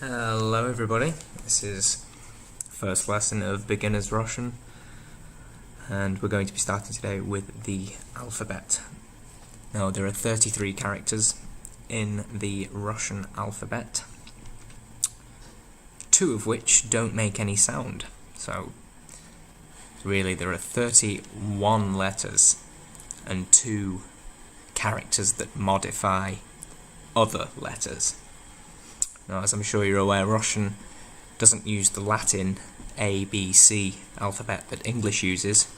Hello everybody, this is first lesson of Beginner's Russian, and we're going to be starting today with the alphabet. Now there are 33 characters in the Russian alphabet, 2 of which don't make any sound, so really there are 31 letters and 2 characters that modify other letters. Now, as I'm sure you're aware, Russian doesn't use the Latin A, B, C alphabet that English uses.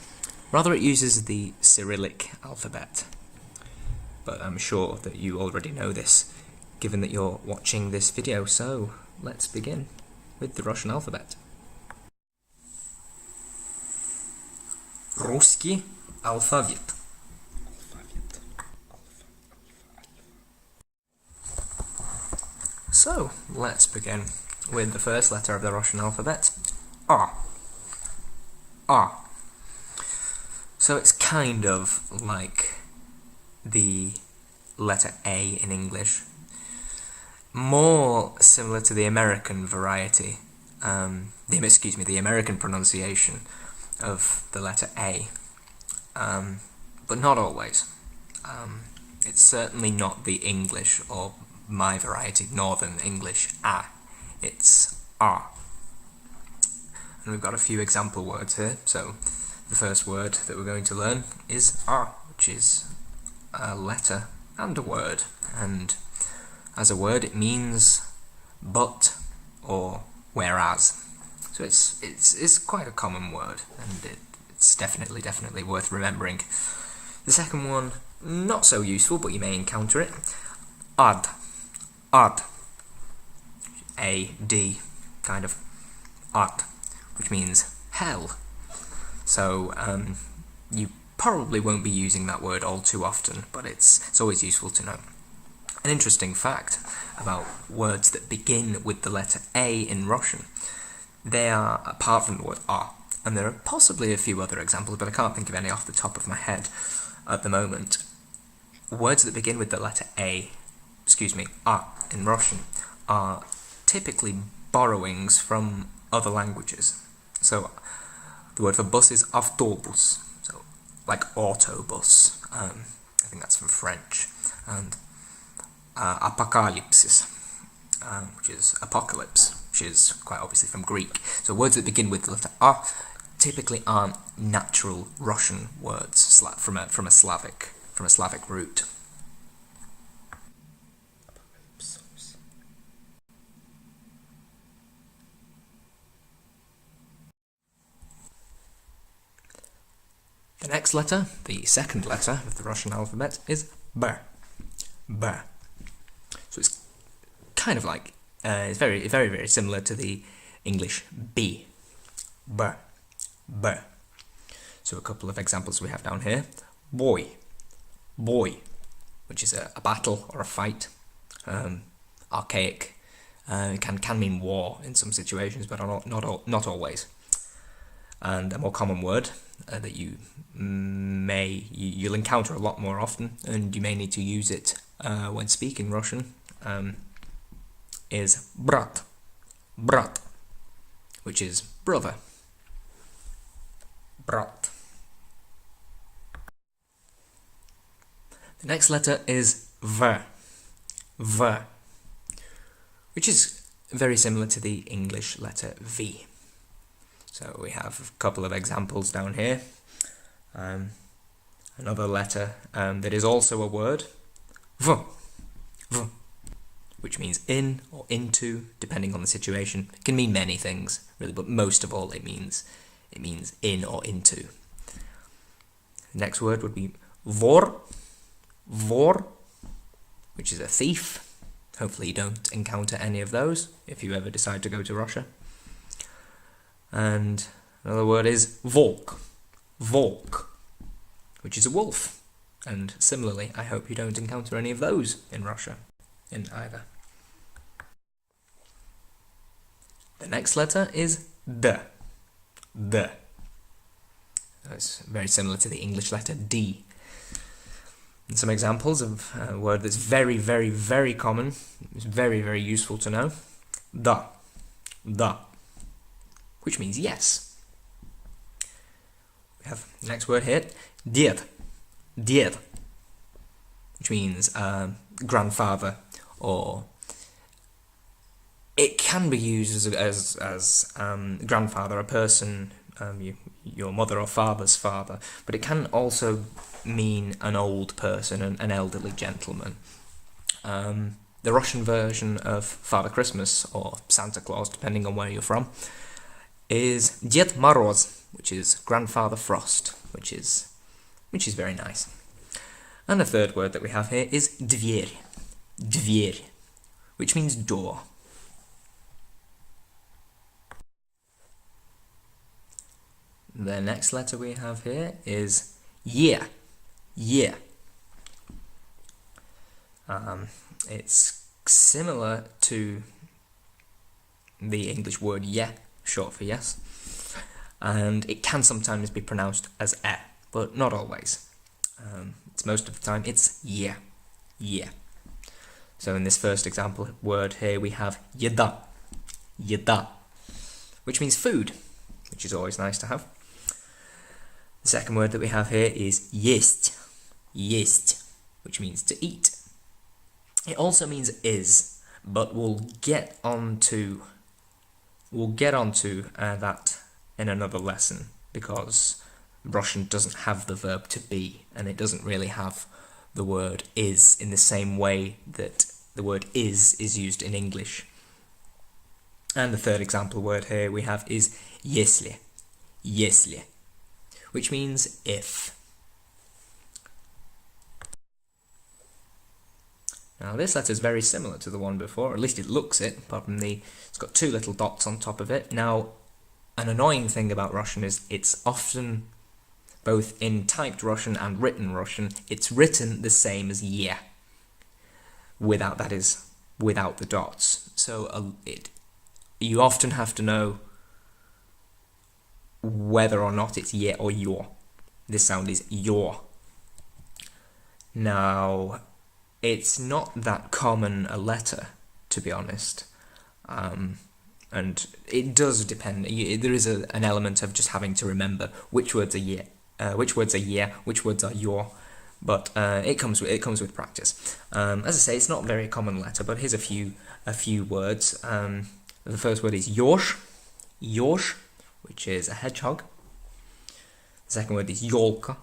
Rather, it uses the Cyrillic alphabet. But I'm sure that you already know this, given that you're watching this video. So, let's begin with the Russian alphabet. Русский алфавит. So, let's begin with the first letter of the Russian alphabet, A. A. So it's kind of like the letter A in English, more similar to the American variety, the American pronunciation of the letter A, but not always. It's certainly not the English or my variety, Northern English, A. It's A. And we've got a few example words here. So the first word that we're going to learn is A, which is a letter and a word. And as a word, it means but or whereas. So it's quite a common word, and it's definitely worth remembering. The second one, not so useful, but you may encounter it. Ad. Ad. A-D, kind of. Ad, which means hell. So, you probably won't be using that word all too often, but it's always useful to know. An interesting fact about words that begin with the letter A in Russian, they are, apart from the word A, and there are possibly a few other examples, but I can't think of any off the top of my head at the moment. Words that begin with the letter A in Russian, are typically borrowings from other languages. So the word for bus is avtobus, so like autobus. I think that's from French. And apocalypsis, which is apocalypse, which is quite obviously from Greek. So words that begin with the letter A typically aren't natural Russian words from a Slavic root. The next letter, the second letter of the Russian alphabet, is B. B. So it's kind of like, it's very similar to the English B. B. B. So a couple of examples we have down here. Boy. Boy, which is a battle or a fight. Archaic. It can mean war in some situations, but not always. And a more common word that you'll encounter a lot more often, and you may need to use it when speaking Russian, is brat. Brat, which is brother. Brat. The next letter is V. V, which is very similar to the English letter V. So we have a couple of examples down here. Another letter that is also a word, V, V, which means in or into, depending on the situation. It can mean many things, really, but most of all it means in or into. The next word would be vor, vor, which is a thief. Hopefully you don't encounter any of those if you ever decide to go to Russia. And another word is volk, volk, which is a wolf. And similarly, I hope you don't encounter any of those in Russia, in either. The next letter is D. D. It's very similar to the English letter D. And some examples of a word that's very common, it's very useful to know. Da. Da. Which means yes. We have the next word here, ded. Ded. Which means grandfather, or it can be used as grandfather, a person, your mother or father's father, but it can also mean an old person, an elderly gentleman. The Russian version of Father Christmas, or Santa Claus, depending on where you're from, is Ded Moroz, which is Grandfather Frost, which is very nice. And the third word that we have here is dvyer. Dvyer, which means door. The next letter we have here is yeah. Yeah. It's similar to the English word yeah, short for yes, and it can sometimes be pronounced as but not always. It's most of the time it's yeah. Yeah. So in this first example word here we have yeda. Yeda, which means food, which is always nice to have. The second word that we have here is есть. Есть, which means to eat. It also means is, but we'll get onto that in another lesson, because Russian doesn't have the verb to be, and it doesn't really have the word is in the same way that the word is used in English. And the third example word here we have is если. Если, which means if. Now this letter is very similar to the one before, or at least it looks it, apart from it's got two little dots on top of it. Now, an annoying thing about Russian is it's often, both in typed Russian and written Russian, it's written the same as yeah, without the dots. So you often have to know whether or not it's yeah or your. This sound is your. Now, it's not that common a letter, to be honest, and it does depend. There is an element of just having to remember which words are yeah, which words are your, but it comes with practice. As I say, it's not a very common letter, but here's a few words. The first word is yorsh, which is a hedgehog. The second word is yolka,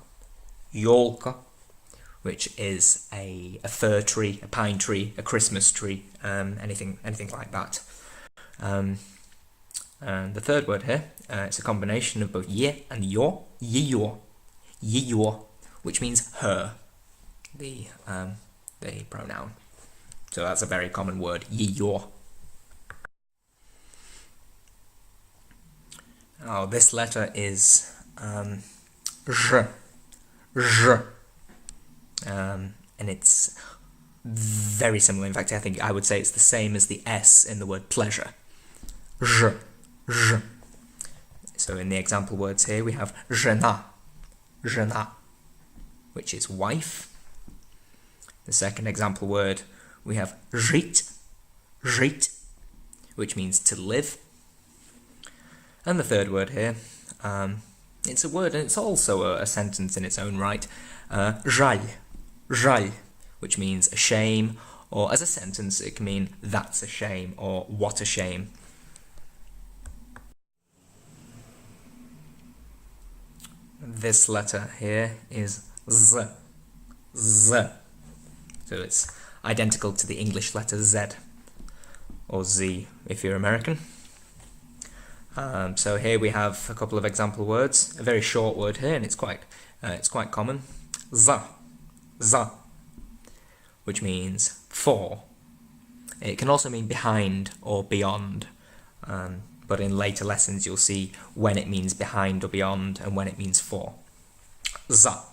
which is a fir tree, a pine tree, a Christmas tree, anything like that. And the third word here, it's a combination of both ye and your, ye-your, which means her, the pronoun. So that's a very common word, ye-your. Oh, this letter is zh. And it's very similar. In fact, I would say it's the same as the S in the word pleasure. Zh. So in the example words here, we have жена, which is wife. The second example word, we have жить, which means to live. And the third word here, it's a word and it's also a sentence in its own right, жаль, which means a shame, or as a sentence it can mean that's a shame or what a shame. This letter here is Z. So it's identical to the English letter Z, or Z if you're American. So here we have a couple of example words. A very short word here, and it's quite common. Za, which means for. It can also mean behind or beyond. But in later lessons you'll see when it means behind or beyond and when it means for. Za.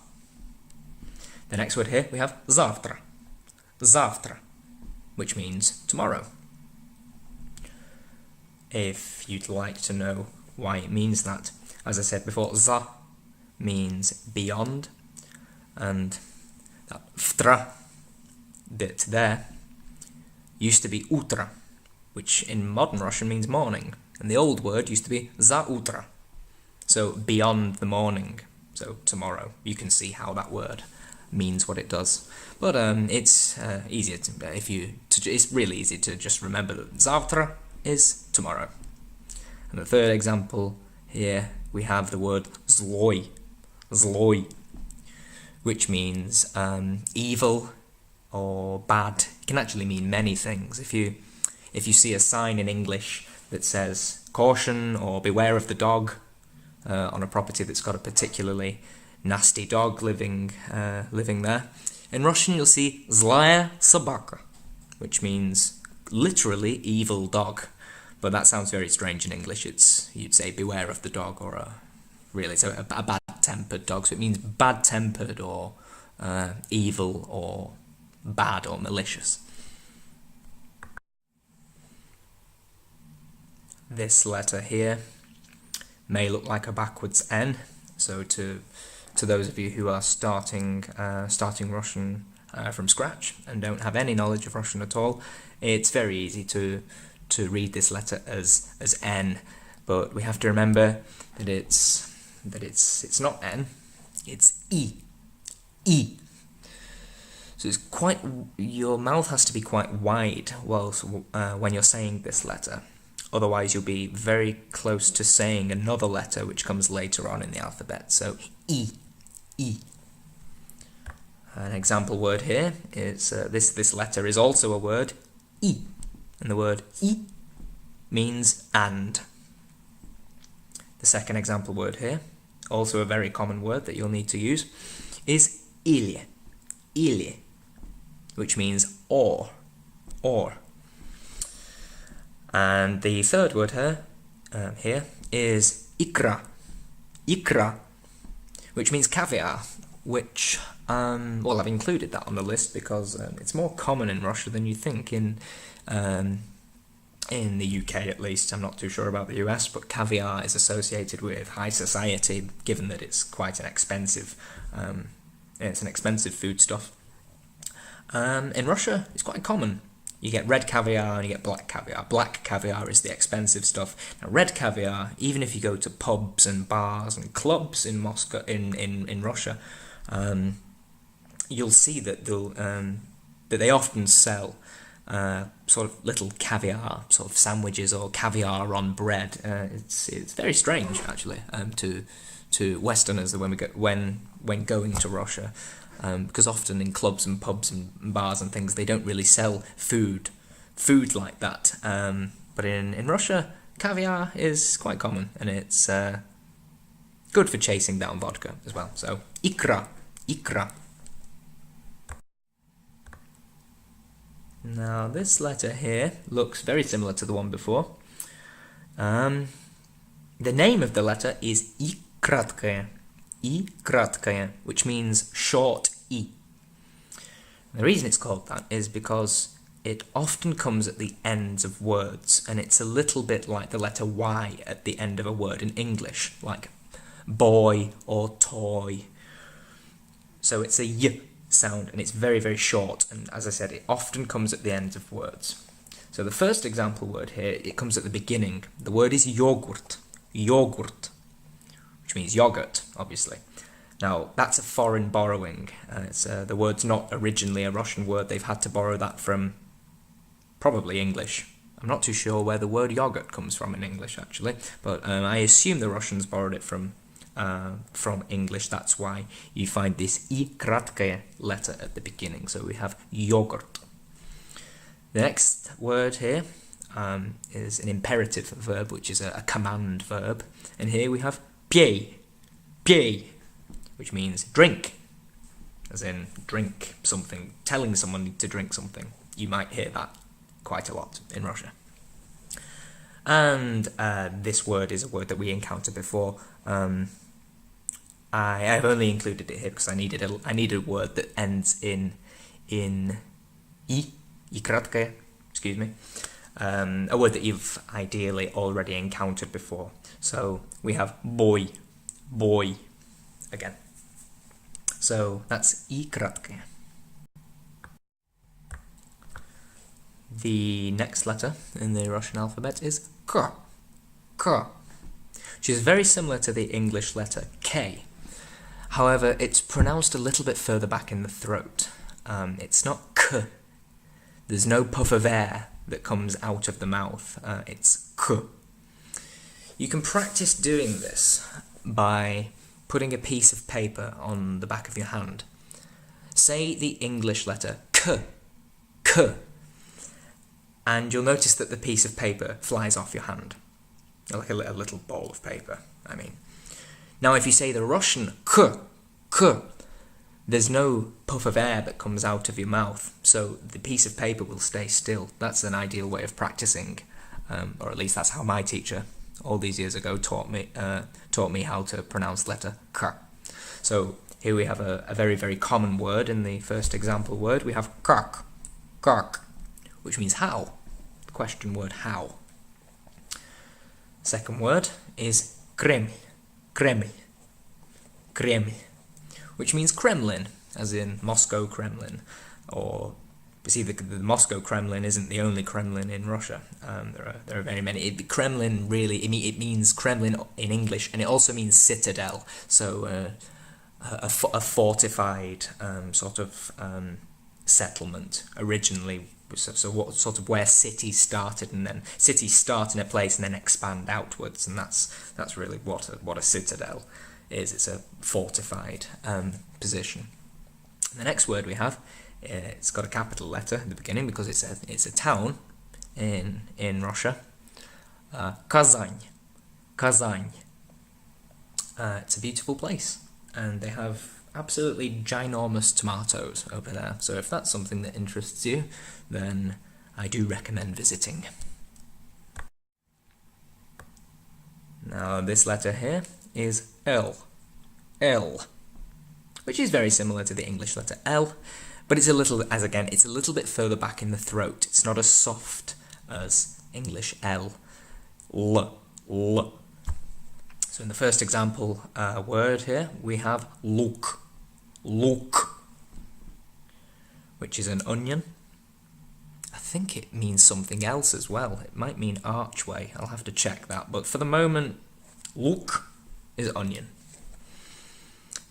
The next word here we have завтра, which means tomorrow. If you'd like to know why it means that, as I said before, za means beyond, and that vtra bit there used to be utra, which in modern Russian means morning, and the old word used to be za utro, so beyond the morning, so tomorrow. You can see how that word means what it does. But it's easier it's really easy to just remember that zavtra is tomorrow. And the third example here we have the word zloy, which means evil or bad. It can actually mean many things. If you see a sign in English that says caution or beware of the dog on a property that's got a particularly nasty dog living there, in Russian you'll see zlaya sobaka, which means literally evil dog. But that sounds very strange in English. You'd say beware of the dog, or a bad-tempered dog. So it means bad-tempered or evil or bad or malicious. This letter here may look like a backwards N. So to those of you who are starting Russian from scratch and don't have any knowledge of Russian at all, it's very easy to read this letter as N, but we have to remember that it's not N, it's E. So it's your mouth has to be quite wide when you're saying this letter. Otherwise, you'll be very close to saying another letter which comes later on in the alphabet. So E. An example word here is this letter is also a word E. And the word I means and. The second example word here, also a very common word that you'll need to use, is ili, which means or. And the third word here is ikra, which means caviar, which, I've included that on the list because it's more common in Russia than you think. In the UK at least, I'm not too sure about the US, but caviar is associated with high society, given that it's quite an expensive foodstuff. In Russia, it's quite common. You get red caviar and you get black caviar. Black caviar is the expensive stuff. Now, red caviar, even if you go to pubs and bars and clubs in Moscow, in Russia, you'll see that they often sell sort of little caviar sort of sandwiches or caviar on bread. It's very strange actually to Westerners when going to Russia, because often in clubs and pubs and bars and things they don't really sell food like that. But in Russia, caviar is quite common, and it's good for chasing down vodka as well. So ikra. Now this letter here looks very similar to the one before. The name of the letter is I kratkaya, which means short I. The reason it's called that is because it often comes at the ends of words, and it's a little bit like the letter Y at the end of a word in English, like boy or toy. So it's a Y sound, and it's very, very short, and as I said, it often comes at the end of words. So the first example word here, it comes at the beginning. The word is yogurt, which means yogurt, obviously. Now, that's a foreign borrowing. The word's not originally a Russian word. They've had to borrow that from probably English. I'm not too sure where the word yogurt comes from in English, actually, but I assume the Russians borrowed it from English. That's why you find this I kratkaya letter at the beginning. So we have yogurt. The next word here is an imperative verb, which is a command verb. And here we have pie, which means drink, as in drink something, telling someone to drink something. You might hear that quite a lot in Russia. And this word is a word that we encountered before. I've only included it here because I needed a word that ends in I kratkaya, excuse me. A word that you've ideally already encountered before. So we have boy again. So that's I kratkaya. The next letter in the Russian alphabet is K. K. Which is very similar to the English letter K. However, it's pronounced a little bit further back in the throat. It's not K. There's no puff of air that comes out of the mouth. It's K. You can practice doing this by putting a piece of paper on the back of your hand. Say the English letter K. K. And you'll notice that the piece of paper flies off your hand. Like a little ball of paper, I mean. Now if you say the Russian K, K, there's no puff of air that comes out of your mouth, so the piece of paper will stay still. That's an ideal way of practicing, or at least that's how my teacher, all these years ago, taught me how to pronounce letter K. So here we have a very, very common word in the first example word. We have kak, kak, which means how. The question word how. Second word is Kreml, Kreml, Kreml, which means Kremlin, as in Moscow Kremlin. Or, you see, the Moscow Kremlin isn't the only Kremlin in Russia. There are very many. The Kremlin really, it means Kremlin in English, and it also means citadel. So a fortified sort of settlement originally. So what sort of where cities started, and then cities start in a place and then expand outwards, and that's really what a citadel is. It's a fortified position. The next word we have, it's got a capital letter at the beginning because it's a town in Russia. Kazan, Kazan. It's a beautiful place, and they have absolutely ginormous tomatoes over there. So if that's something that interests you, then I do recommend visiting. Now this letter here is L, L, which is very similar to the English letter L, but it's a little bit further back in the throat. It's not as soft as English L, L, L. So in the first example word here, we have luk, luk, which is an onion. I think it means something else as well. It might mean archway. I'll have to check that. But for the moment, luk is onion.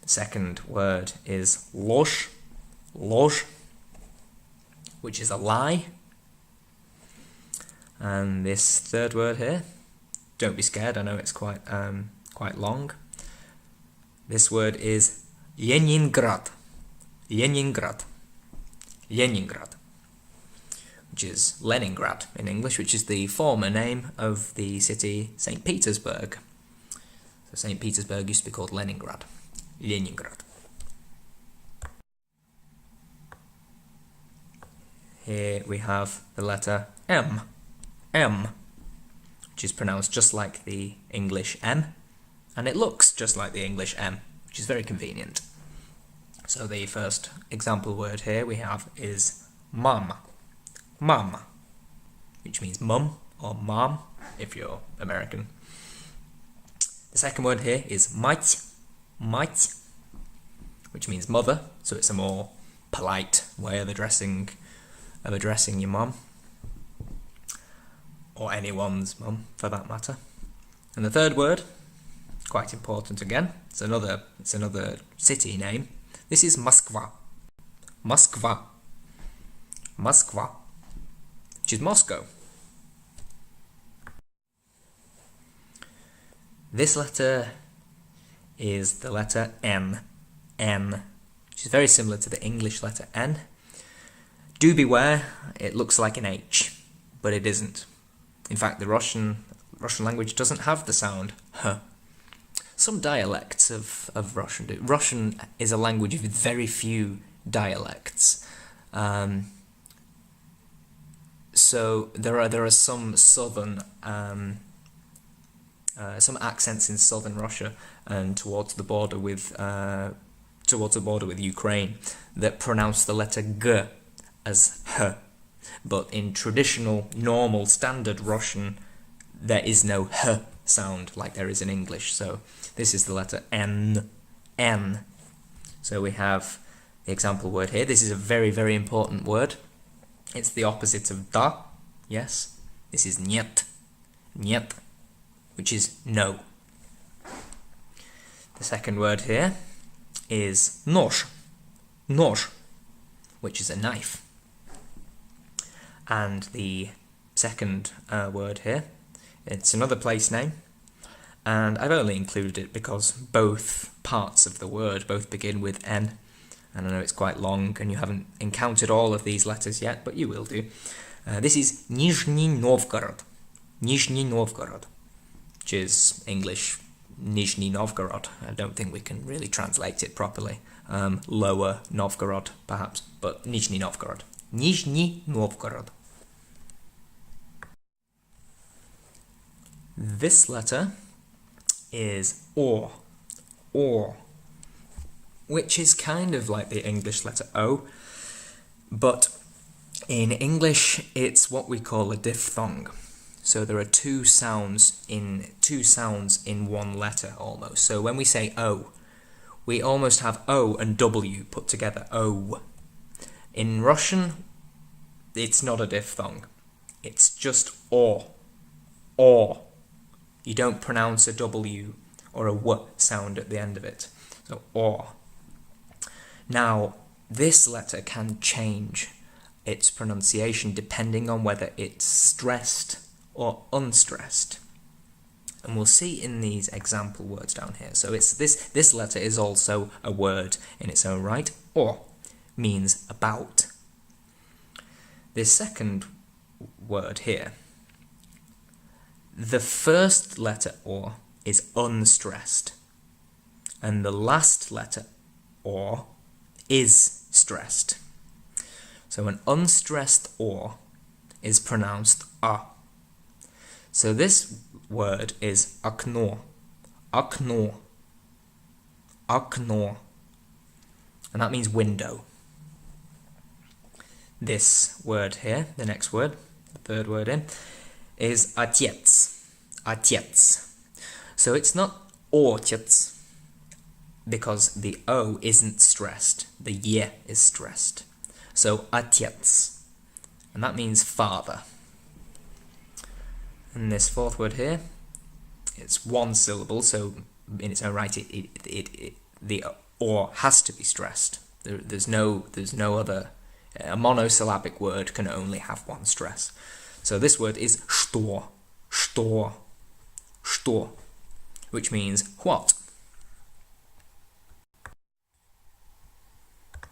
The second word is losh, losh, which is a lie. And this third word here, don't be scared, I know it's quite long. This word is Leningrad, Leningrad, Leningrad, which is Leningrad in English, which is the former name of the city St. Petersburg. So St. Petersburg used to be called Leningrad, Leningrad. Here we have the letter M, M, which is pronounced just like the English M, and it looks just like the English M, which is very convenient. So the first example word here we have is mum, mum, which means mum or mom if you're American. The second word here is mать, mать, which means mother, so it's a more polite way of addressing your mum, or anyone's mum for that matter. And the third word, quite important again, it's another city name. This is Moskva, Moskva, Moskva, which is Moscow. This letter is the letter N, N, which is very similar to the English letter N. Do beware, it looks like an H, but it isn't. In fact, the Russian language doesn't have the sound H. Some dialects of Russian do. Russian is a language with very few dialects. So there are some southern, some accents in southern Russia and towards the border with Ukraine that pronounce the letter G as H. But in traditional, normal, standard Russian, there is no H sound like there is in English. So this is the letter N, N. So we have the example word here. This is a very, very important word. It's the opposite of da, yes. This is niet, niet, which is no. The second word here is nож, nож, which is a knife. And the second word here, it's another place name, and I've only included it because both parts of the word both begin with N, and I know it's quite long and you haven't encountered all of these letters yet, but you will do. This is Nizhny Novgorod, Nizhny Novgorod, which is English Nizhny Novgorod. I don't think we can really translate it properly. Lower Novgorod, perhaps, but Nizhny Novgorod. Nizhny Novgorod. This letter is or, which is kind of like the English letter O, but in English it's what we call a diphthong. So there are two sounds in one letter almost. So when we say O, we almost have O and W put together, O. In Russian, it's not a diphthong. It's just or. You don't pronounce a W or a W sound at the end of it. So or. Now, this letter can change its pronunciation depending on whether it's stressed or unstressed. And we'll see in these example words down here. So it's this letter is also a word in its own right. Or means about. This second word here, the first letter or is unstressed, and the last letter or is stressed. So an unstressed or is pronounced a. So this word is okno, okno, okno, and that means window. This word here, the next word, the third word in, is отец, отец. So it's not отец, because the O isn't stressed, the Y is stressed. So отец, and that means father. And this fourth word here, it's one syllable, so in its own right, the or has to be stressed. There's no other. A monosyllabic word can only have one stress. So this word is что, что, что, which means what.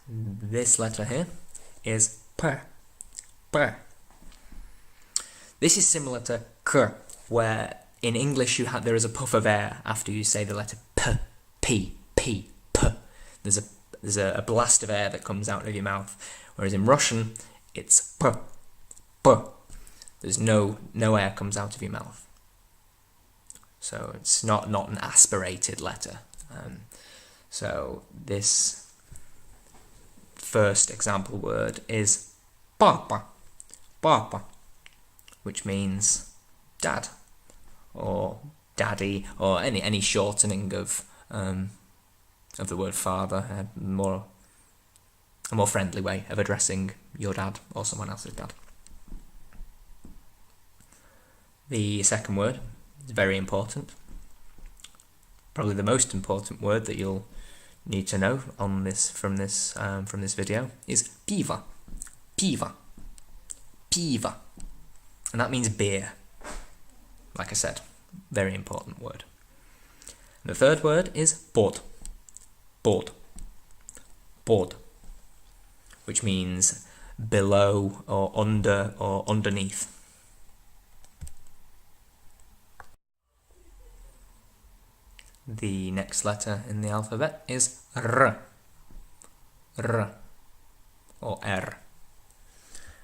This letter here is p, p. This is similar to k, where in English there is a puff of air after you say the letter p, p, p, p. There's a blast of air that comes out of your mouth, whereas in Russian it's p, p. There's no air comes out of your mouth, so it's not an aspirated letter. So this first example word is papa, papa, which means dad or daddy, or any shortening of the word father, a more friendly way of addressing your dad or someone else's dad. The second word is very important, probably the most important word that you'll need to know on this from this video is piva, piva, piva, and that means beer. Like I said, very important word. And the third word is pod, pod, pod, which means below or under or underneath. The next letter in the alphabet is R, R, or R.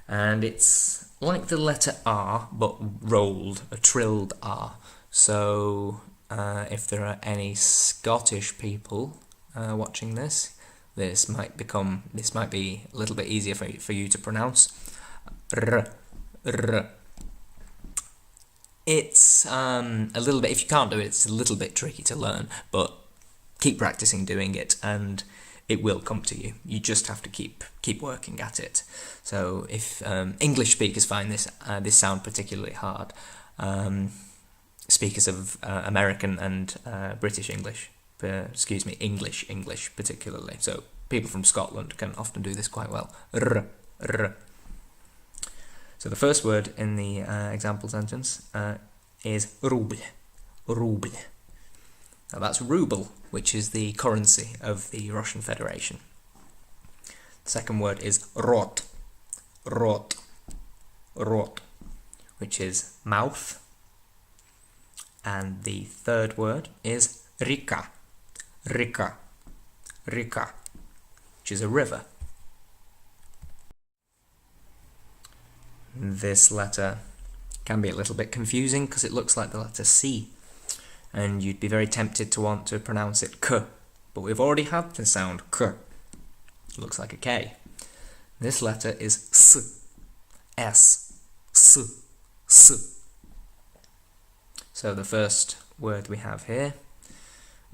And it's like the letter R, but rolled, a trilled R. So if there are any Scottish people watching this, this might be a little bit easier for you to pronounce. R, R. It's a little bit, if you can't do it, it's a little bit tricky to learn, but keep practicing doing it, and it will come to you. You just have to keep working at it. So if English speakers find this sound particularly hard, speakers of American and British English, English particularly. So people from Scotland can often do this quite well. R, r. So the first word in the example sentence is ruble. Ruble. Now that's ruble, which is the currency of the Russian Federation. The second word is rot. Rot. Rot, which is mouth. And the third word is rika. Rika. Rika, which is a river. This letter can be a little bit confusing because it looks like the letter C, and you'd be very tempted to want to pronounce it K, but we've already had the sound K. It looks like a K. This letter is S. S. S. S. So the first word we have here,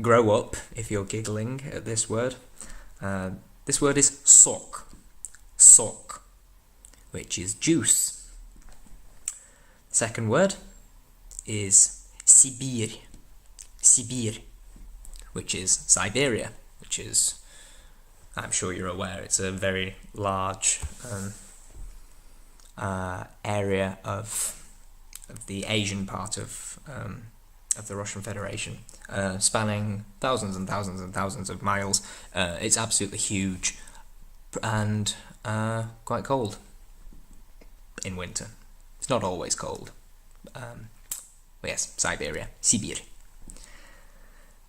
grow up if you're giggling at this word. This word is sok. Sok, which is juice. Second word is Sibir. Sibir, which is Siberia, which is, I'm sure you're aware, it's a very large area of the Asian part of the Russian Federation, spanning thousands and thousands and thousands of miles. It's absolutely huge and quite cold in winter. It's not always cold. But yes, Siberia, Sibir.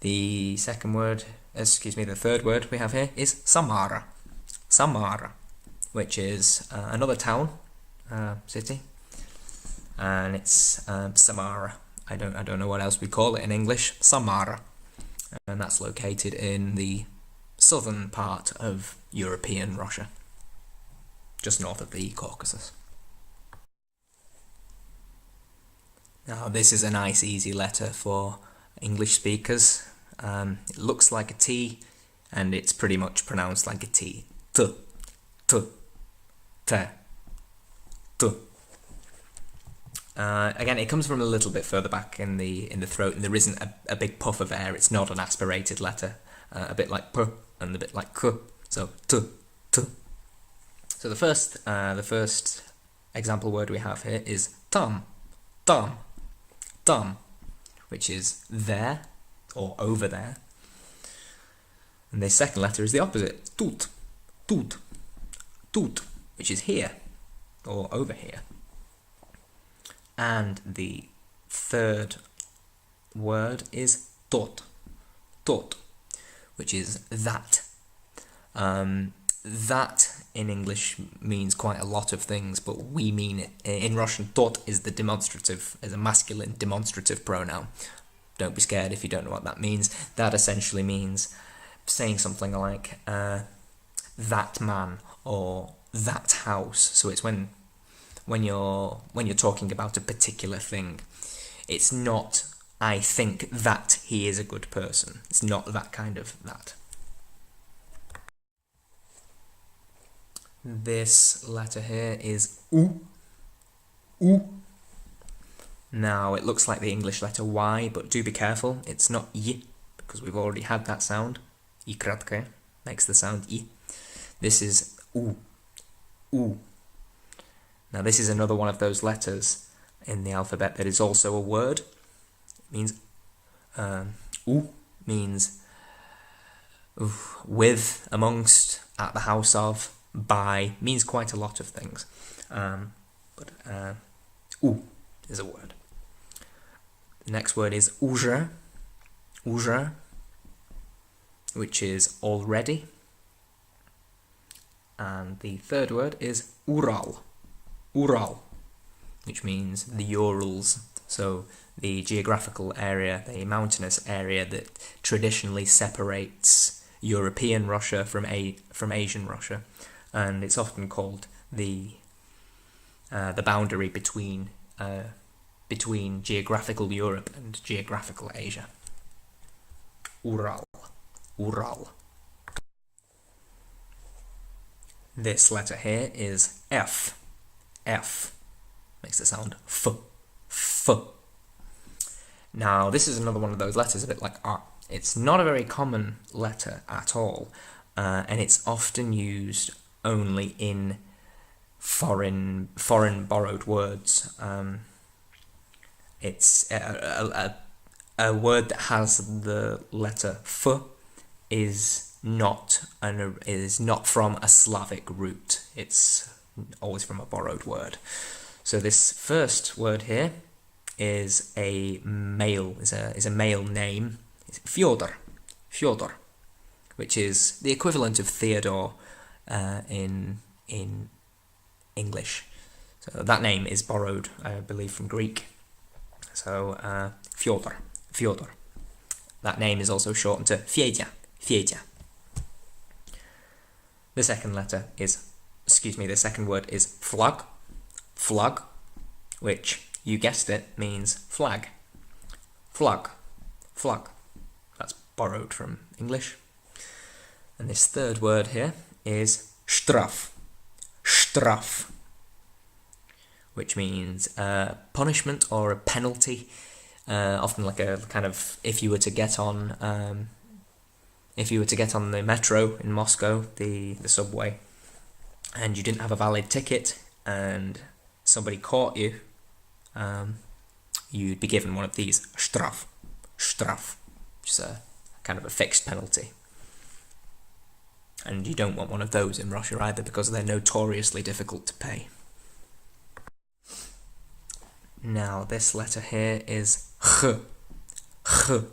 The third word we have here is Samara. Samara, which is another town, city, and it's Samara. I don't know what else we call it in English. Samara, and that's located in the southern part of European Russia, just north of the Caucasus. Now this is a nice easy letter for English speakers. It looks like a T, and it's pretty much pronounced like a T. T, T, T, T. Again, it comes from a little bit further back in the throat, and there isn't a big puff of air. It's not an aspirated letter, a bit like P and a bit like K. So T, T. So the first example word we have here is tam, tam, tam, which is there or over there. And the second letter is the opposite, tut, tut, tut, which is here or over here. And the third word is tot, tot, which is that. That in English means quite a lot of things, but we mean it in Russian. Tot is the demonstrative, is a masculine demonstrative pronoun. Don't be scared if you don't know what that means. That essentially means saying something like that man or that house. So it's when you're talking about a particular thing. It's not I think that he is a good person. It's not that kind of that. This letter here is U. U. Now, it looks like the English letter Y, but do be careful. It's not Y, because we've already had that sound. I kratke makes the sound I. This is U. U. Now, this is another one of those letters in the alphabet that is also a word. It means U means with, amongst, at the house of, by, means quite a lot of things. But U is a word. The next word is уже, уже, which is already. And the third word is Ural, Ural, which means the Urals. So the geographical area, the mountainous area that traditionally separates European Russia from Asian Russia, and it's often called the boundary between geographical Europe and geographical Asia. Ural, Ural. This letter here is F. F. Makes the sound F. F. Now, this is another one of those letters, a bit like R. It's not a very common letter at all, and it's often used only in foreign borrowed words. It's a word that has the letter F is not from a Slavic root. It's always from a borrowed word. So this first word here is a male name. It's Fyodor, which is the equivalent of Theodore in English. So that name is borrowed, I believe, from Greek. So Fyodor. That name is also shortened to Fedya. The second word is flag, which, you guessed it, means flag. Flag. That's borrowed from English. And this third word here is straf, which means punishment or a penalty. Often like a kind of, if you were to get on the metro in Moscow, the subway, and you didn't have a valid ticket, and somebody caught you, you'd be given one of these, straf, which is a kind of a fixed penalty. And you don't want one of those in Russia either, because they're notoriously difficult to pay. Now, this letter here is ch. It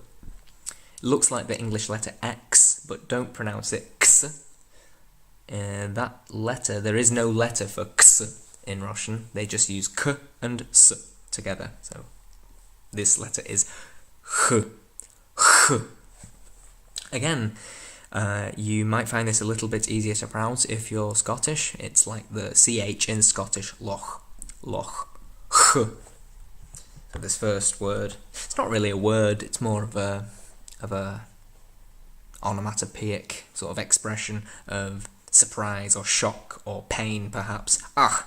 looks like the English letter X, but don't pronounce it x. That letter, there is no letter for x in Russian. They just use k and s together. So this letter is ch. Again, you might find this a little bit easier to pronounce if you're Scottish. It's like the ch in Scottish, loch. Ch. So this first word, it's not really a word, it's more of a onomatopoeic sort of expression of surprise or shock or pain, perhaps. Ah.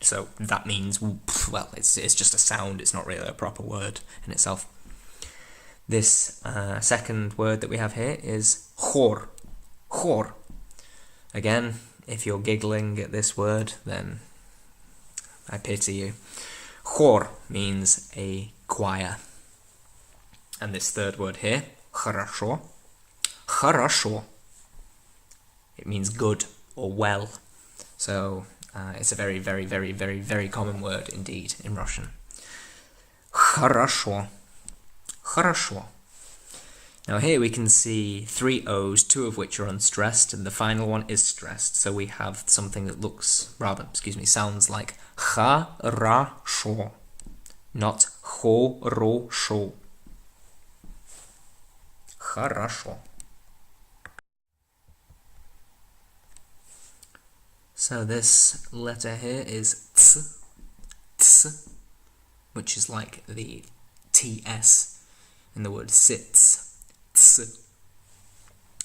So that means, well, it's just a sound, it's not really a proper word in itself. This second word that we have here is chor. Again, if you're giggling at this word, then I pity you. Chor means a choir. And this third word here, хорошо, it means good or well. So it's a very, very, very, very, very common word indeed in Russian. Хорошо. Now here we can see three O's, two of which are unstressed, and the final one is stressed. So we have something that sounds like хорошо, not хорошо. Хорошо. So this letter here is ts, which is like the ts in the word sits. Ts.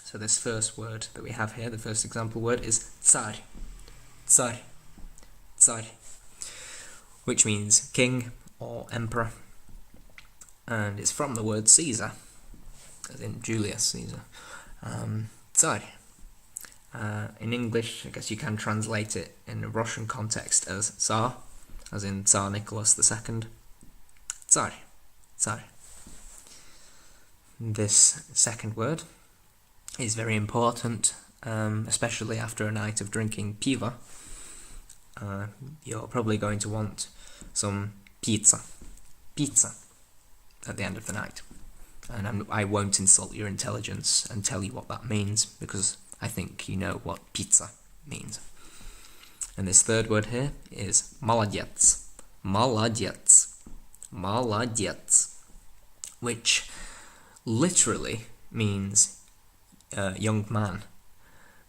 So this first word that we have here, the first example word, is tsar, which means king or emperor, and it's from the word Caesar, as in Julius Caesar. Tsar. In English, I guess you can translate it in a Russian context as Tsar, as in Tsar Nicholas II. Tsar. This second word is very important, especially after a night of drinking piva. You're probably going to want some pizza at the end of the night. And I won't insult your intelligence and tell you what that means, because I think you know what pizza means. And this third word here is молодец, which literally means young man.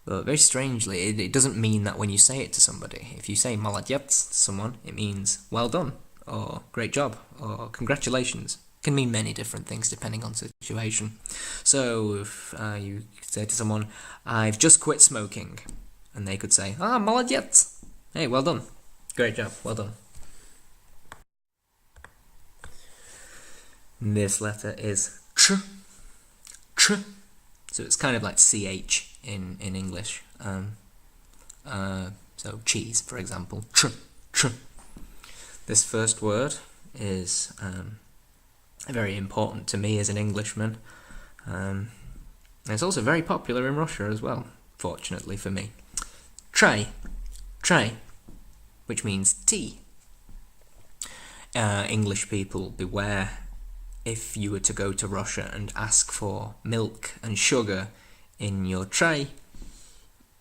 But very strangely, it doesn't mean that when you say it to somebody. If you say молодец to someone, it means well done, or great job, or congratulations. Can mean many different things depending on situation. So if you say to someone, I've just quit smoking, and they could say, молодец. Hey, well done. Great job, well done. This letter is ch. Ch. So it's kind of like ch in English. So cheese, for example. Ch. Ch. This first word is very important to me as an Englishman. It's also very popular in Russia as well, fortunately for me. Chai. Chai, which means tea. English people, beware. If you were to go to Russia and ask for milk and sugar in your chai,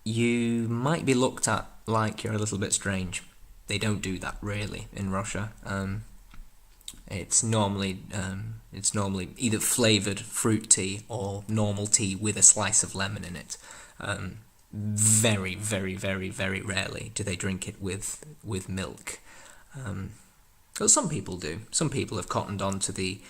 you might be looked at like you're a little bit strange. They don't do that really in Russia. It's normally either flavoured fruit tea or normal tea with a slice of lemon in it. Very, very, very, very rarely do they drink it with milk. Well, some people do. Some people have cottoned on to the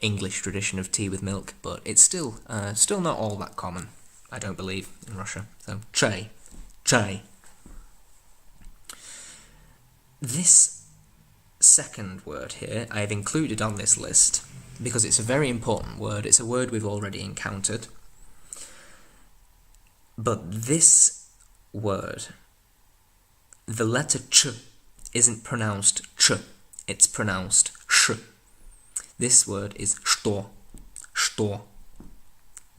English tradition of tea with milk, but it's still not all that common, I don't believe, in Russia. So, chai. Chai. This second word here I have included on this list because it's a very important word. It's a word we've already encountered. But this word, the letter ch isn't pronounced ch, it's pronounced sh. This word is что. Что.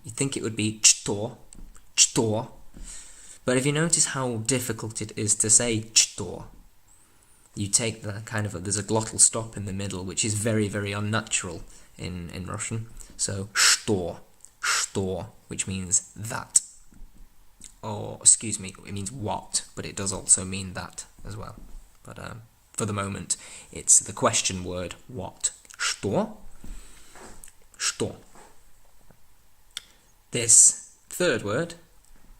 You'd think it would be что, что. But if you notice how difficult it is to say что, you take the there's a glottal stop in the middle, which is very, very unnatural in Russian. So, что, which means that. Or, excuse me, it means what, but it does also mean that as well. But for the moment, it's the question word, what. Что? Что. This third word,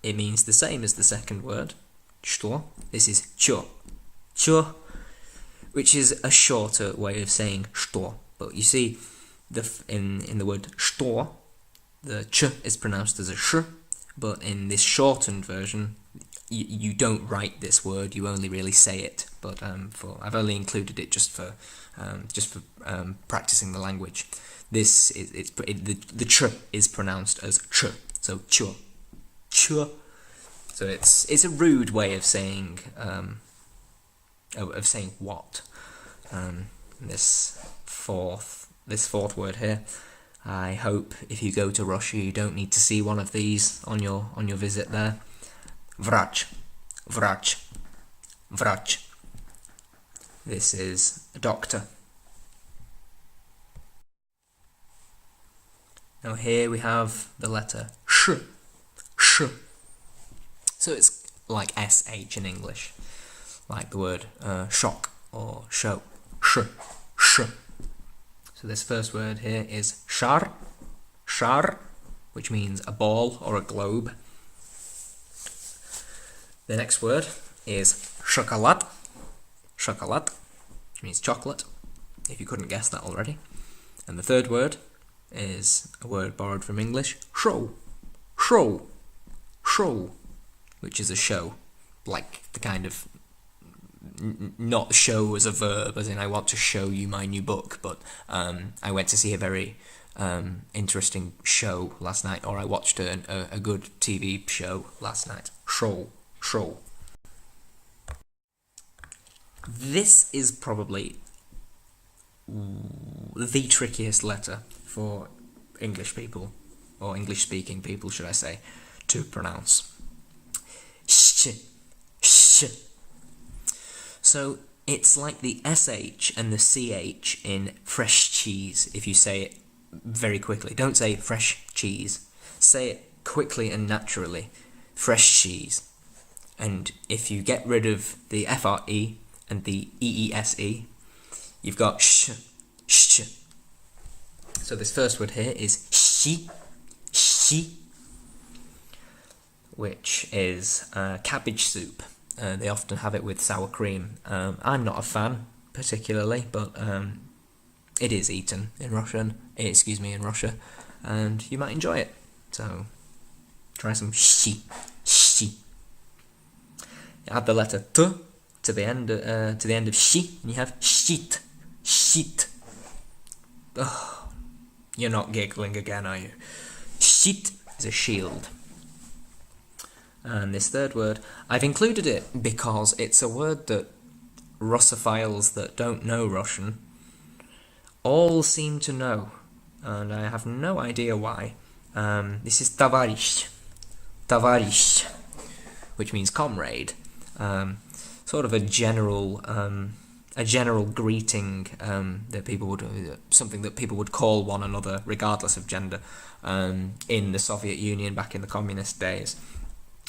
it means the same as the second word, что. This is чё. Чё, which is a shorter way of saying что. But you see, in the word что, the ch is pronounced as a sh, but in this shortened version, you don't write this word, you only really say it. But I've only included it just for practicing the language. This is the ch is pronounced as ch, so chё, chё. So it's a rude way of saying what. This fourth word here. I hope if you go to Russia you don't need to see one of these on your visit there. Vrach, vrach, vrach. This is a doctor. Now here we have the letter sh, sh. So it's like sh in English, like the word shock or show, sh, sh. So this first word here is shar, shar, which means a ball or a globe. The next word is chocolate, chocolate, which means chocolate, if you couldn't guess that already. And the third word is a word borrowed from English, show, show, show, which is a show, like the kind of, not show as a verb, as in I want to show you my new book, but I went to see a very interesting show last night, or I watched a good TV show last night. Show, show. This is probably the trickiest letter for English people, or English-speaking people, should I say, to pronounce. Sh, sh. So it's like the sh and the ch in fresh cheese, if you say it very quickly. Don't say fresh cheese. Say it quickly and naturally. Fresh cheese. And if you get rid of the FRE and the EESE, you've got sh, sh. So this first word here is shi, shi, which is cabbage soup. They often have it with sour cream. I'm not a fan, particularly, but it is eaten in Russian, in Russia, and you might enjoy it. So try some shi. Add the letter t to the end of shi, and you have shit. Oh, you're not giggling again, are you? Shit is a shield. And this third word, I've included it because it's a word that Russophiles that don't know Russian all seem to know, and I have no idea why. This is tavarish, which means comrade. Sort of a general greeting that people would, something that people would call one another regardless of gender. In the Soviet Union back in the communist days,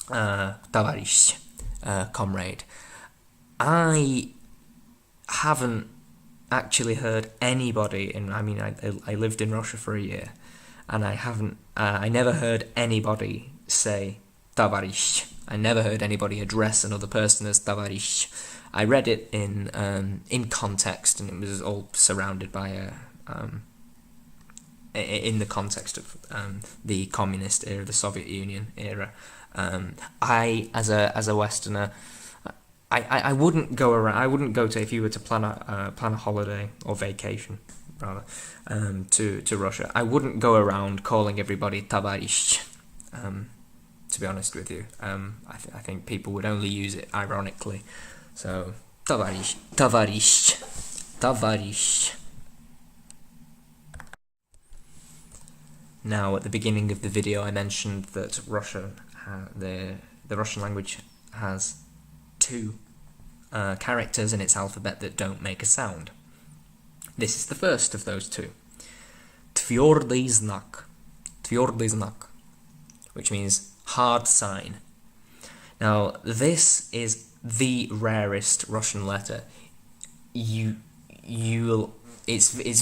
tavarish, comrade. I haven't actually heard anybody I lived in Russia for a year, and I never heard anybody say tavarish. I never heard anybody address another person as tavarish. I read it in context, and it was all surrounded by in the context of the communist era, the Soviet Union era. I, as a Westerner, I wouldn't go around. I wouldn't go to, if you were to plan a holiday or vacation rather to Russia. I wouldn't go around calling everybody tavarish. To be honest with you, I think people would only use it ironically. So tavarish. Now, at the beginning of the video, I mentioned that Russia, the Russian language has two characters in its alphabet that don't make a sound. This is the first of those two. Tvyordый znak, which means hard sign. Now, this is the rarest Russian letter. It's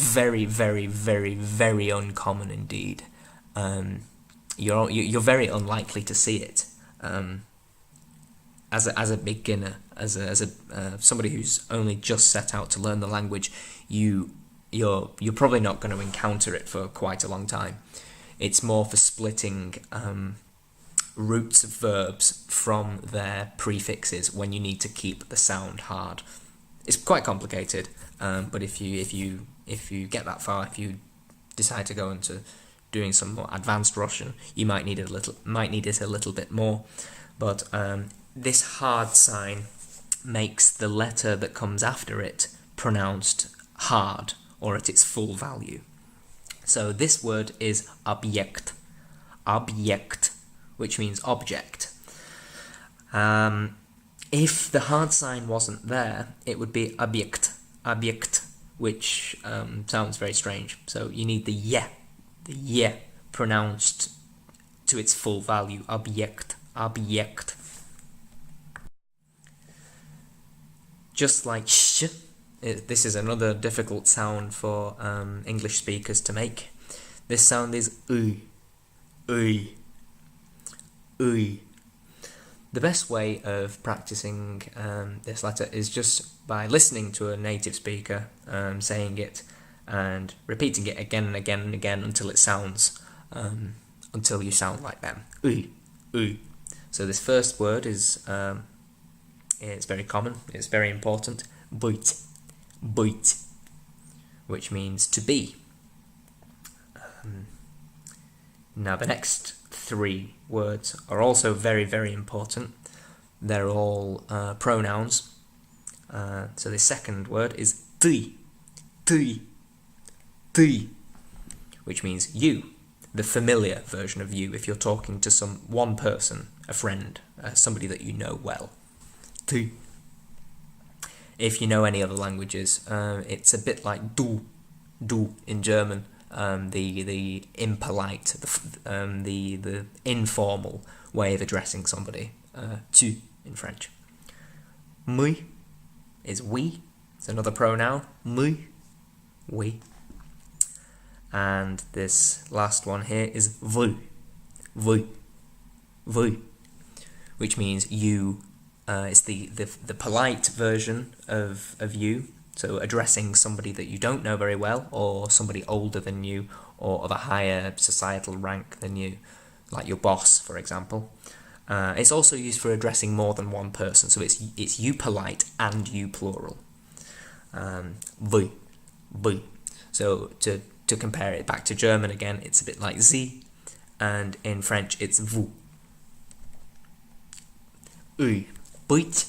very, very, very, very uncommon indeed. You're very unlikely to see it. As a beginner, as somebody who's only just set out to learn the language, you're probably not going to encounter it for quite a long time. It's more for splitting roots of verbs from their prefixes when you need to keep the sound hard. It's quite complicated, but if you get that far, if you decide to go into doing some more advanced Russian, you might need it a little bit more. But this hard sign makes the letter that comes after it pronounced hard, or at its full value. So this word is objekt, which means object. If the hard sign wasn't there, it would be objekt, which sounds very strange. So you need the ye pronounced to its full value, objekt. Just like sh, this is another difficult sound for English speakers to make. This sound is uy. The best way of practicing this letter is just by listening to a native speaker saying it and repeating it again and again and again until it sounds, until you sound like them. Uy. So this first word is, it's very common, it's very important. Быть, which means to be. Now the next three words are also very, very important. They're all pronouns. So the second word is ty, which means you, the familiar version of you if you're talking to one person, a friend, somebody that you know well. Ty. If you know any other languages, it's a bit like du in German. The impolite, the informal way of addressing somebody. Tu in French. Мы is we. It's another pronoun. Мы, we. And this last one here is вы, which means you. It's the polite version of you. So addressing somebody that you don't know very well, or somebody older than you, or of a higher societal rank than you, like your boss, for example. It's also used for addressing more than one person, so it's you polite and you plural. Vous, vous. So to compare it back to German again, it's a bit like Sie, and in French it's vous. Eux, buit,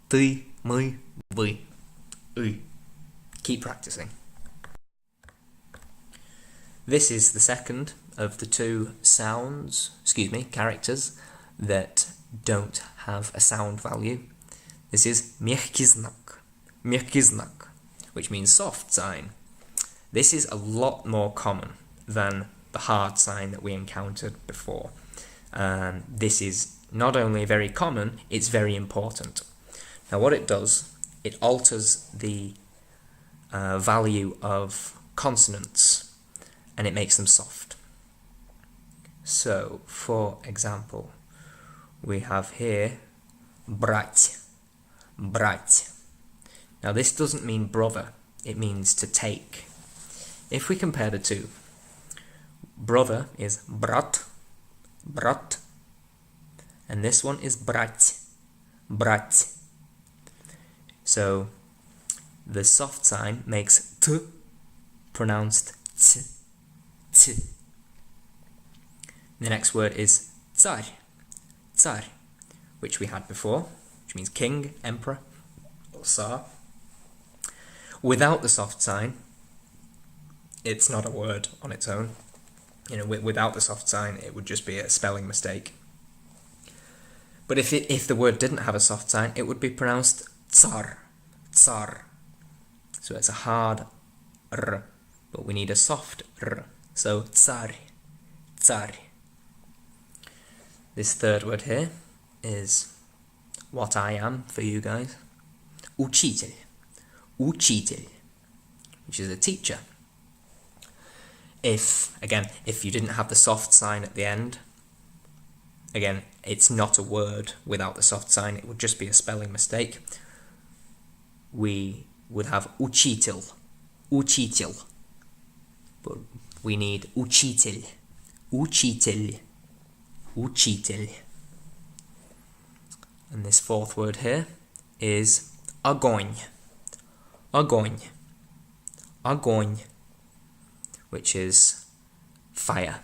tu, moi, vous. Eux. Keep practicing. This is the second of the two characters that don't have a sound value. This is miękki znak, which means soft sign. This is a lot more common than the hard sign that we encountered before. This is not only very common, it's very important. Now what it does, it alters the value of consonants and it makes them soft. So, for example, we have here brać. Now this doesn't mean brother, it means to take. If we compare the two, brother is brat, and this one is brać. So the soft sign makes t pronounced t. The next word is tsar, which we had before, which means king, emperor, or Tsar. Without the soft sign, it's not a word on its own. Without the soft sign, it would just be a spelling mistake. But if the word didn't have a soft sign, it would be pronounced tsar. So it's a hard r, but we need a soft r. So tsar. This third word here is what I am for you guys. Učitel, which is a teacher. If you didn't have the soft sign at the end, again, it's not a word without the soft sign, it would just be a spelling mistake. We would have učitel, but we need učitel. And this fourth word here is огонь, which is fire.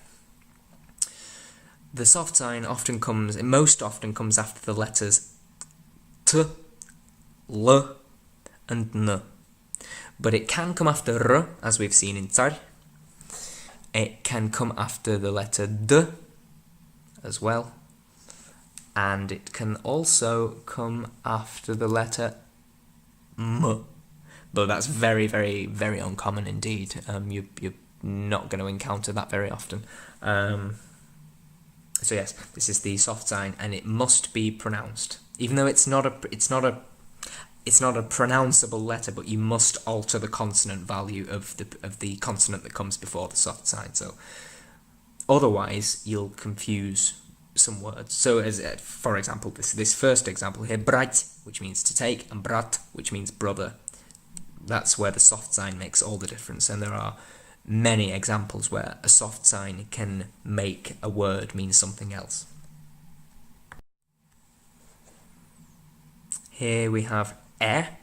The soft sign most often comes after the letters t, l, and n. But it can come after r, as we've seen in tsar. It can come after the letter d as well. And it can also come after the letter m. But that's very, very, very uncommon indeed. You're not going to encounter that very often. So yes, this is the soft sign, and it must be pronounced, even though it's not a pronounceable letter. But you must alter the consonant value of the consonant that comes before the soft sign. So otherwise, you'll confuse some words. So as for example, this first example here, brać, which means to take, and brat, which means brother. That's where the soft sign makes all the difference, and there are many examples where a soft sign can make a word mean something else. Here we have Now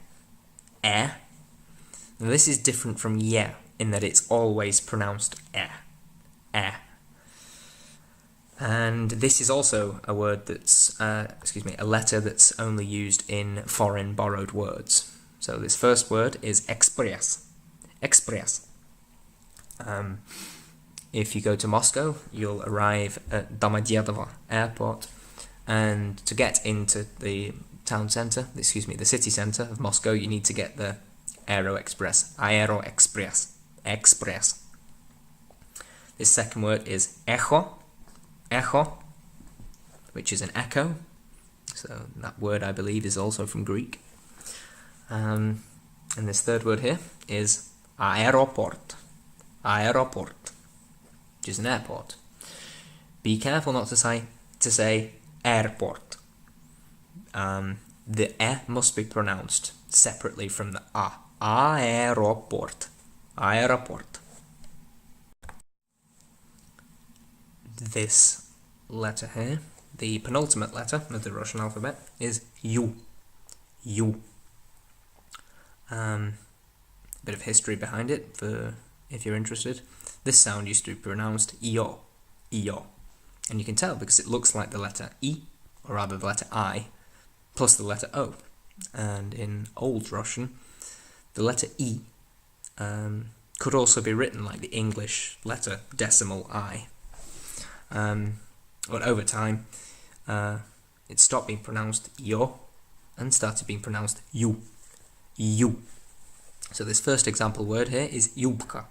this is different from ye in that it's always pronounced And this is also a word that's, a letter that's only used in foreign borrowed words. So this first word is express. If you go to Moscow, you'll arrive at Domodedovo airport, and to get into the the city centre of Moscow, you need to get the Aeroexpress. Express. This second word is echo, which is an echo. So that word, I believe, is also from Greek. And this third word here is aeroport, which is an airport. Be careful not to say airport. The e must be pronounced separately from the a. Aeroport. Aeroport. This letter here, the penultimate letter of the Russian alphabet, is U. U. A bit of history behind it, for if you're interested. This sound used to be pronounced Io. Io. And you can tell because it looks like the letter E, or rather the letter I, plus the letter O. And in Old Russian, the letter E could also be written like the English letter decimal I. But over time, it stopped being pronounced Io and started being pronounced U. U. So this first example word here is yubka.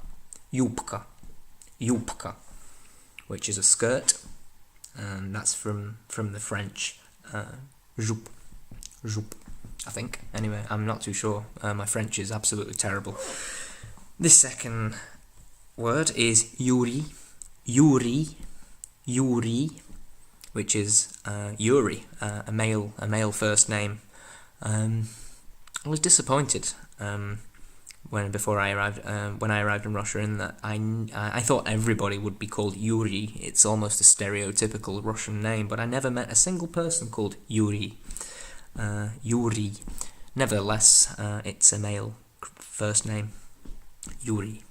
Yubka. Yubka. Which is a skirt. And that's from the French jupe. Jupe, I think. Anyway, I'm not too sure. My French is absolutely terrible. This second word is Yuri. Yuri. Yuri. Which is Yuri, a male first name. I was disappointed when I arrived in Russia, in that I thought everybody would be called Yuri. It's almost a stereotypical Russian name, but I never met a single person called Yuri. Yuri. Nevertheless, it's a male first name, Yuri.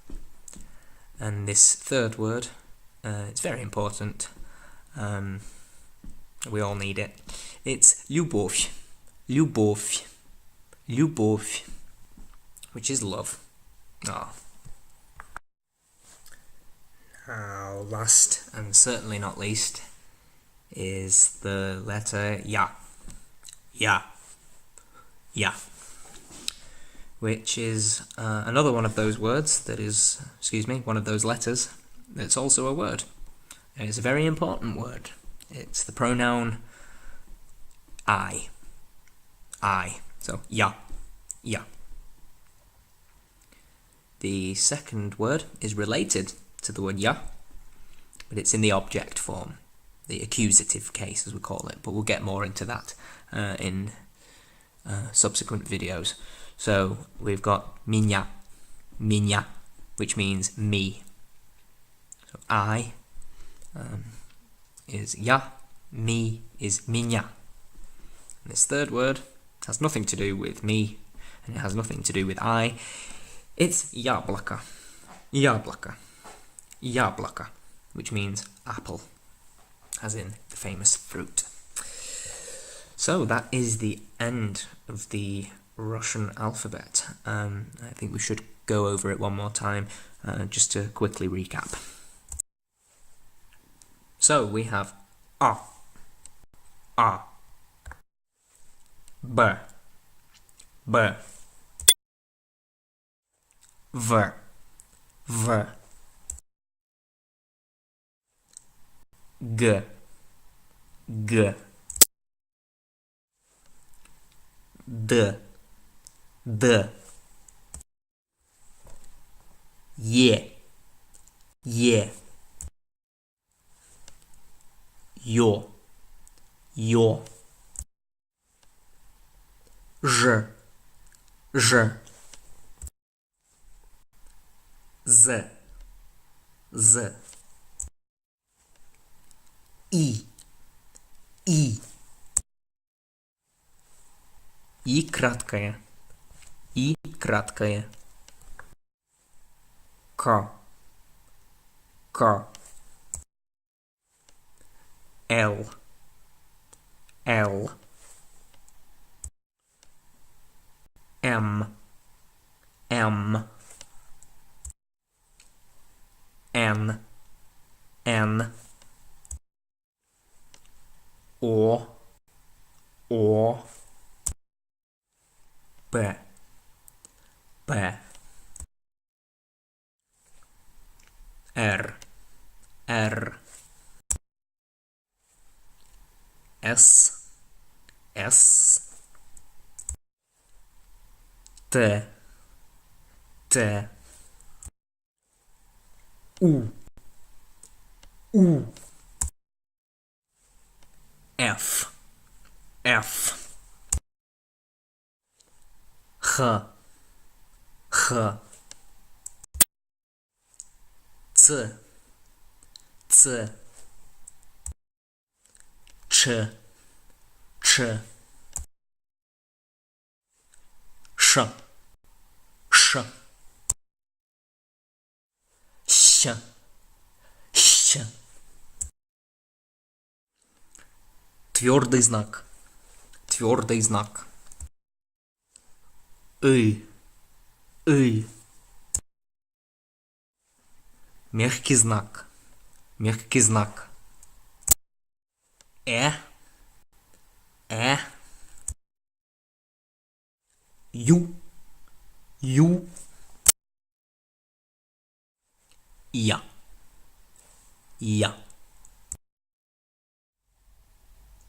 And this third word, it's very important. We all need it. It's Lyubov. Lyubov. Lyubov. Which is love. Ah. Now, last and certainly not least is the letter Ya. Ya. Ya. Which is another one of those words that is, one of those letters that's also a word. And it's a very important word. It's the pronoun I. I. So, Ya. Ya. The second word is related to the word ya, but it's in the object form, the accusative case as we call it, but we'll get more into that in subsequent videos. So we've got minya, minya, which means me. So I is ya, me is minya. And this third word has nothing to do with me, and it has nothing to do with I. It's yablaka. Yablaka. Yablaka, which means apple, as in the famous fruit. So that is the end of the Russian alphabet. I think we should go over it one more time, just to quickly recap. So we have A, A, B, B, V, V, G, G, D, D, Ye, Ye, Yo, Yo, Ž, Ž, Z, Z, I, И краткое, И краткое, К, К, Л, Л, М, М, N, N, О, О, П, П, Р, Р, С, С, Т, Т, У, У, Ф, Ф, Х, х, ц, ц, ч, ч, ш, ш, щ, щ. Твердый знак. Твердый знак. Ый. Ый. Мягкий знак. Мягкий знак. Э. Ю. Ю. Я. Я.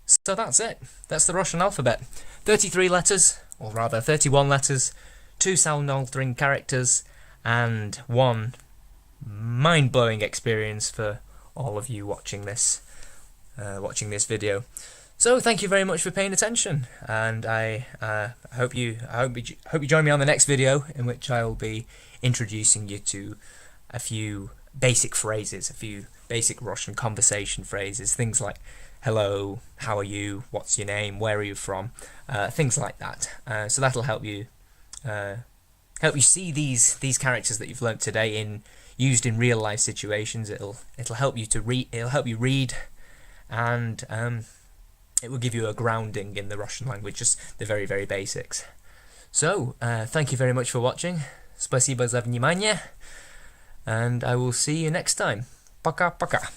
So that's it. That's the Russian alphabet. 33 letters, or rather 31 letters, 2 sound-altering characters, and 1 mind-blowing experience for all of you watching this video. So thank you very much for paying attention, and I hope you join me on the next video, in which I will be introducing you to a few basic phrases, a few basic Russian conversation phrases, things like hello, how are you, what's your name, where are you from, things like that. So that'll help you see these characters that you've learnt today used in real life situations. It'll help you to read. It'll help you read, and it will give you a grounding in the Russian language, just the very, very basics. So thank you very much for watching. Спасибо за внимание, and I will see you next time. Пока-пока.